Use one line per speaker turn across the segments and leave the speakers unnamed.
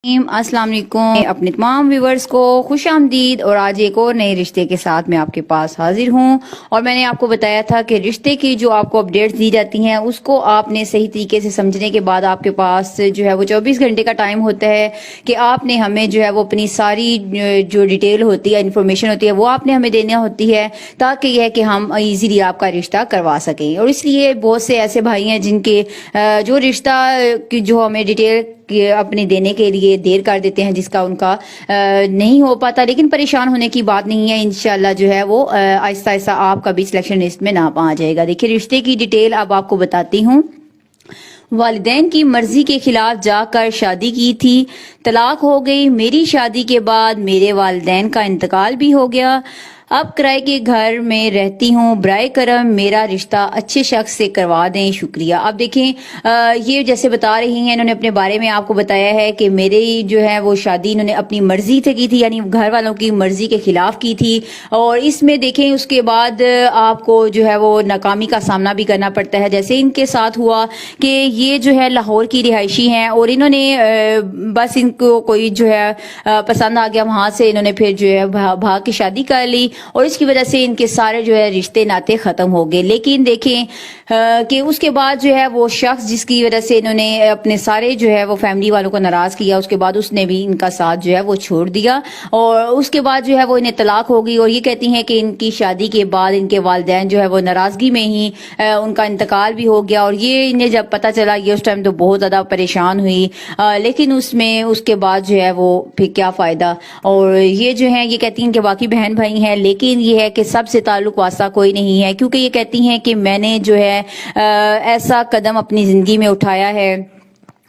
अस्सलाम वालेकुम अपने तमाम व्यूवर्स को खुश आमदीद। और आज एक और नए रिश्ते के साथ मैं आपके पास हाजिर हूँ। और मैंने आपको बताया था कि रिश्ते की जो आपको अपडेट्स दी जाती हैं उसको आपने सही तरीके से समझने के बाद आपके पास जो है वो 24 घंटे का टाइम होता है कि आपने हमें जो है वो अपनी सारी जो डिटेल होती है, इन्फॉर्मेशन होती है, वो आपने हमें देनी होती है ताकि यह कि हम ईजीली आपका रिश्ता करवा सकें। और इसलिए बहुत से ऐसे भाई हैं जिनके जो रिश्ता की जो हमें डिटेल अपने देने के लिए देर कर देते हैं, जिसका उनका नहीं हो पाता। लेकिन परेशान होने की बात नहीं है, इंशाल्लाह जो है वो आहिस्ता आहिस्ता आपका भी सिलेक्शन लिस्ट में नाम आ जाएगा। देखिए रिश्ते की डिटेल अब आपको बताती हूँ। वालिदैन की मर्जी के खिलाफ जाकर शादी की थी, तलाक हो गई। मेरी शादी के बाद मेरे वालिदैन का इंतकाल भी हो गया। अब किराए के घर में रहती हूँ, बराए करम मेरा रिश्ता अच्छे शख्स से करवा दें, शुक्रिया। अब देखें ये जैसे बता रही हैं, इन्होंने अपने बारे में आपको बताया है कि मेरी जो है वो शादी इन्होंने अपनी मर्जी से की थी, यानी घर वालों की मर्जी के खिलाफ की थी। और इसमें देखें उसके बाद आपको जो है वो नाकामी का सामना भी करना पड़ता है। जैसे इनके साथ हुआ कि ये जो है लाहौर की रिहायशी हैं और इन्होंने बस इनको कोई जो है पसंद आ गया, वहां से इन्होंने फिर जो है भाग की शादी कर ली और इसकी वजह से इनके सारे जो है रिश्ते नाते खत्म हो गए। लेकिन देखें कि उसके बाद जो है वो शख्स जिसकी वजह से इन्होंने अपने सारे जो है वो फैमिली वालों को नाराज किया, उसके बाद उसने भी इनका साथ जो है वो छोड़ दिया और उसके बाद जो है वो इन्हें तलाक हो गई। और ये कहती हैं कि इनकी शादी के बाद इनके वालिदैन जो है वो नाराजगी में ही उनका इंतकाल भी हो गया। और ये इन्हें जब पता चला ये उस टाइम तो बहुत ज्यादा परेशान हुई, लेकिन उसमें उसके बाद जो है वो फिर क्या फायदा। और ये जो है ये कहती हैं कि बाकी बहन भाई हैं, लेकिन ये है कि सबसे ताल्लुक वास्ता कोई नहीं है, क्योंकि ये कहती हैं कि मैंने जो है ऐसा कदम अपनी जिंदगी में उठाया है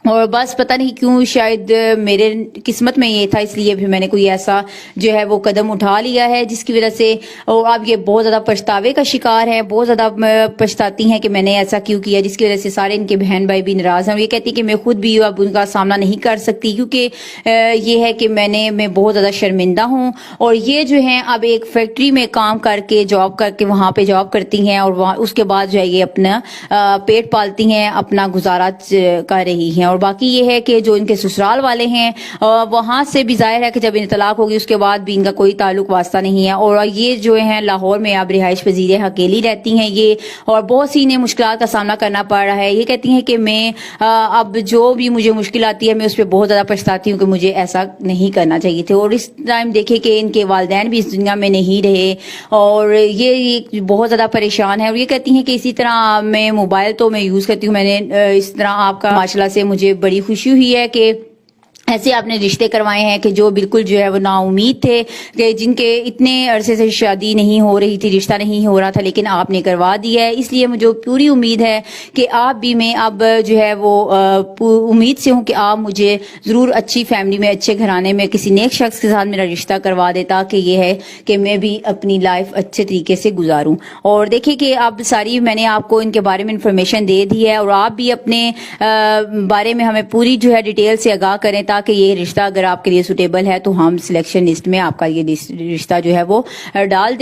और बस पता नहीं क्यों शायद मेरे किस्मत में ये था, इसलिए भी मैंने कोई ऐसा जो है वो कदम उठा लिया है जिसकी वजह से अब ये बहुत ज्यादा पछतावे का शिकार है, बहुत ज्यादा पछताती हैं कि मैंने ऐसा क्यों किया, जिसकी वजह से सारे इनके बहन भाई भी नाराज हैं। और ये कहती है कि मैं खुद भी अब उनका सामना नहीं कर सकती, क्योंकि ये है कि मैं बहुत ज्यादा शर्मिंदा हूँ। और ये जो है अब एक फैक्ट्री में काम करके जॉब करके वहां पे जॉब करती हैं और वहां उसके बाद जो है ये अपना पेट पालती हैं, अपना गुजारा कर रही हैं। और बाकी ये है कि जो इनके ससुराल वाले हैं वहां से भी जाहिर है कि जब इन्हें तलाक होगी उसके बाद भी इनका कोई ताल्लुक वास्ता नहीं है। और ये जो है लाहौर में अब रिहाइश पजीर है, अकेली रहती हैं ये, और बहुत सी इन्हें मुश्किलात का सामना करना पड़ रहा है। ये कहती हैं कि मैं अब जो भी मुझे मुश्किल आती है मैं उस पर बहुत ज्यादा पछताती हूँ कि मुझे ऐसा नहीं करना चाहिए थे। और इस टाइम देखे कि इनके वालिदैन भी इस दुनिया में नहीं रहे और ये बहुत ज्यादा परेशान है। और ये कहती हैं कि इसी तरह मैं मोबाइल तो मैं यूज करती हूँ, मैंने इस तरह आपका माशाल्लाह से मुझे बड़ी खुशी हुई है कि ऐसे आपने रिश्ते करवाए हैं कि जो बिल्कुल जो है वो नाउमीद थे, कि जिनके इतने अरसे से शादी नहीं हो रही थी, रिश्ता नहीं हो रहा था, लेकिन आपने करवा दिया है। इसलिए मुझे पूरी उम्मीद है कि आप भी, मैं अब जो है वो उम्मीद से हूँ कि आप मुझे जरूर अच्छी फैमिली में, अच्छे घराने में किसी नेक शख्स के साथ मेरा रिश्ता करवा दे, ताकि ये है कि मैं भी अपनी लाइफ अच्छे तरीके से गुजारूं। और देखिए कि अब सारी मैंने आपको इनके बारे में इंफॉर्मेशन दे दी है और आप भी अपने बारे में हमें पूरी जो है डिटेल से आगाह करें, ताकि ये रिश्ता अगर आपके लिए सुटेबल है तो हम सिलेक्शन लिस्ट में आपका ये रिश्ता जो है वो डाल दें।